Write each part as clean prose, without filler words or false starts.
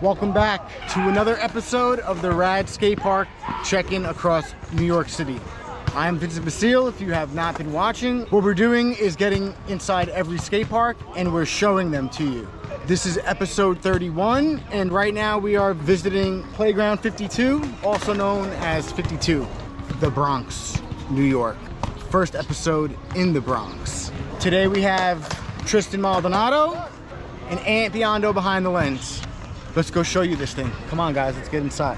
Welcome back to another episode of the Rad Skatepark check-in across New York City. I'm Vincent Basile. If you have not been watching, what we're doing is getting inside every skate park and we're showing them to you. This is episode 31, and right now we are visiting Playground 52, also known as 52, the Bronx, New York. First episode in the Bronx. Today we have TRISTEN Maldonado and BIONDO behind the lens. Let's go show you this thing. Come on guys, let's get inside.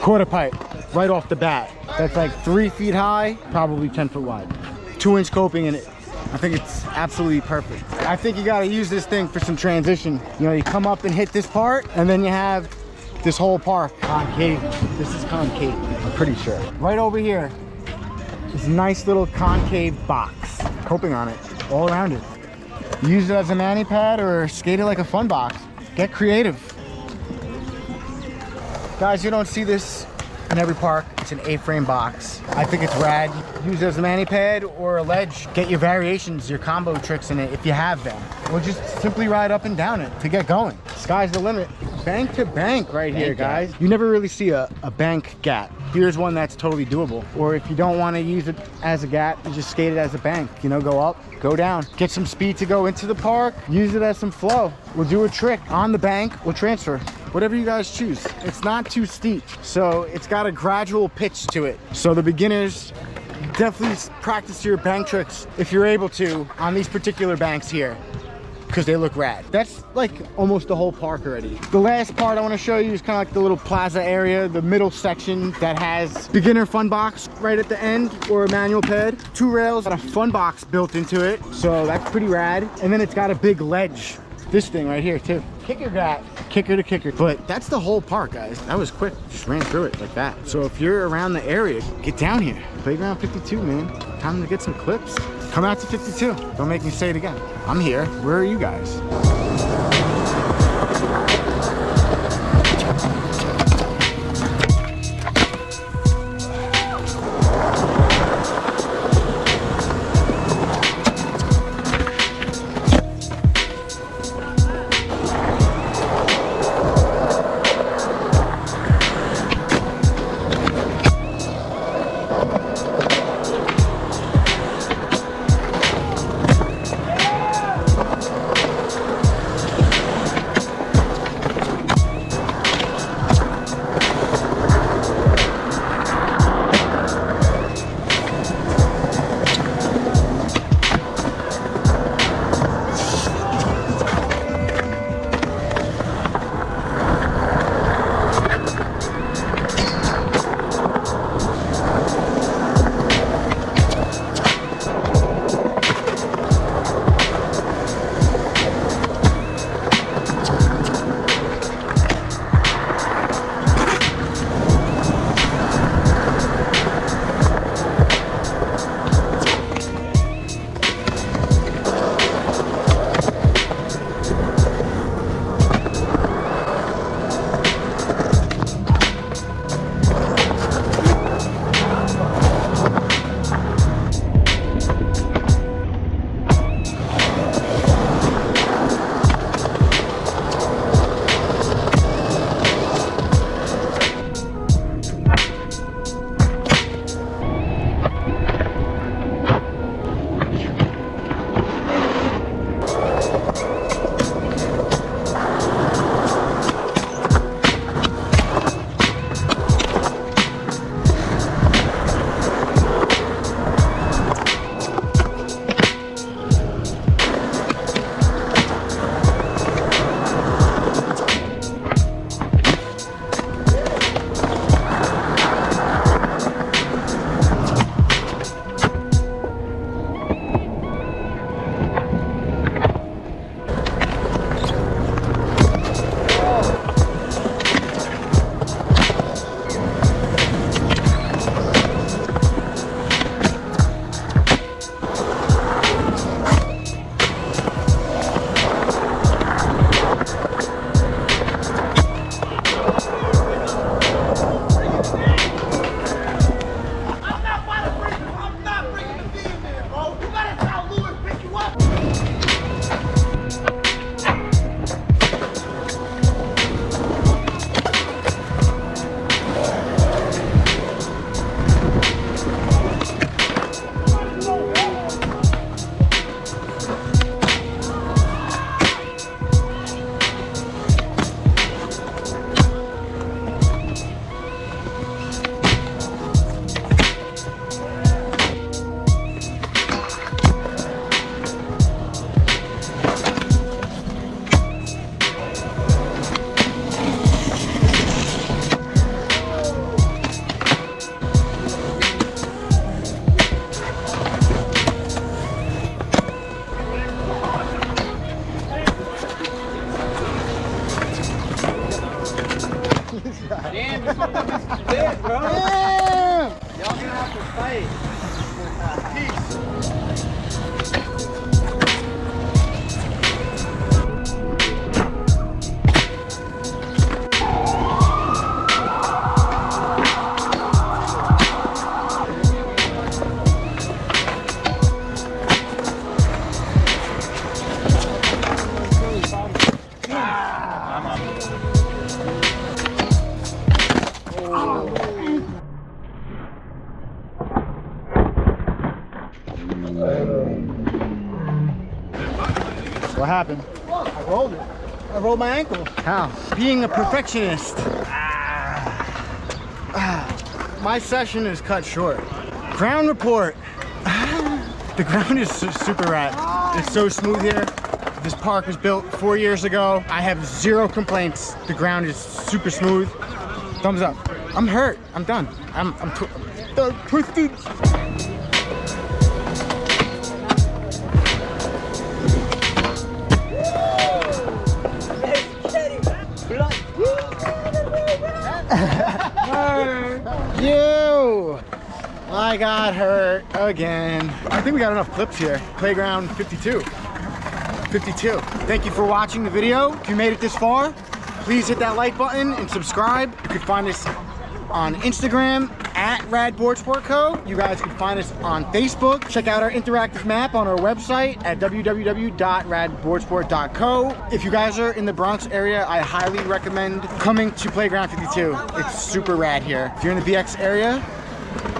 Quarter pipe right off the bat. That's like 3 feet high, probably 10 foot wide. 2-inch coping in it. I think it's absolutely perfect. I think you gotta use this thing for some transition. You know, you come up and hit this part, and then you have this whole park concave. This is concave, I'm pretty sure. Right over here, this nice little concave box. Coping on it, all around it. Use it as a mani pad or skate it like a fun box. Get creative. Guys, you don't see this in every park. It's an A-frame box. I think it's rad. Use it as a mani pad or a ledge. Get your variations, your combo tricks in it if you have them. Or just simply ride up and down it to get going. Sky's the limit. Bank to bank right here, guys. You never really see a bank gap. Here's one that's totally doable. Or if you don't want to use it as a gap, you just skate it as a bank. You know, go up, go down. Get some speed to go into the park. Use it as some flow. We'll do a trick on the bank. We'll transfer. Whatever you guys choose. It's not too steep, so it's got a gradual pitch to it. So the beginners, definitely practice your bank tricks if you're able to on these particular banks here, because they look rad. That's like almost the whole park already. The last part I want to show you is kind of like the little plaza area, the middle section that has beginner fun box right at the end, or a manual pad. 2 rails, got a fun box built into it, so that's pretty rad. And then it's got a big ledge. This thing right here too. Kicker got kicker to kicker. But that's the whole park, guys. That was quick. Just ran through it like that. So if you're around the area, get down here. Playground 52, man. Time to get some clips. Come out to 52. Don't make me say it again. I'm here. Where are you guys? What happened? I rolled it. I rolled my ankle. How? Being a perfectionist. My session is cut short. Ground report. The ground is super rad. It's so smooth here. This park was built 4 years ago. I have zero complaints. The ground is super smooth. Thumbs up. I'm hurt. I'm done. I'm twisted. You! I got hurt again. I think we got enough clips here. Playground 52. 52. Thank you for watching the video. If you made it this far, please hit that like button and subscribe. You can find us on Instagram at Rad Boardsport Co. You guys can find us on Facebook. Check out our interactive map on our website at www.radboardsport.co. If you guys are in the Bronx area, I highly recommend coming to Playground 52. It's super rad here. If you're in the BX area,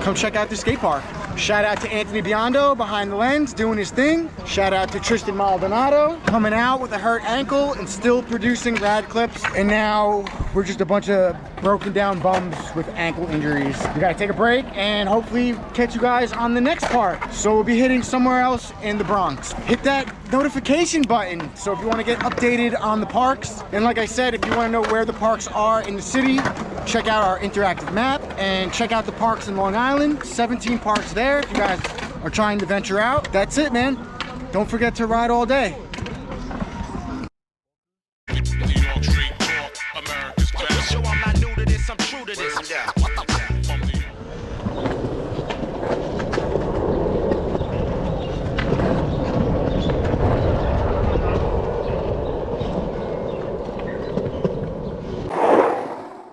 come check out the skate park. Shout out to Anthony Biondo behind the lens doing his thing. Shout out to TRISTEN MALDONADO coming out with a hurt ankle and still producing rad clips. And now we're just a bunch of broken down bums with ankle injuries. We gotta take a break and hopefully catch you guys on the next part. So we'll be hitting somewhere else in the Bronx. Hit that notification button so if you want to get updated on the parks. And like I said, if you want to know where the parks are in the city, check out our interactive map and check out the parks in Long Island. 17 parks there if you guys are trying to venture out. That's it, man. Don't forget to ride all day.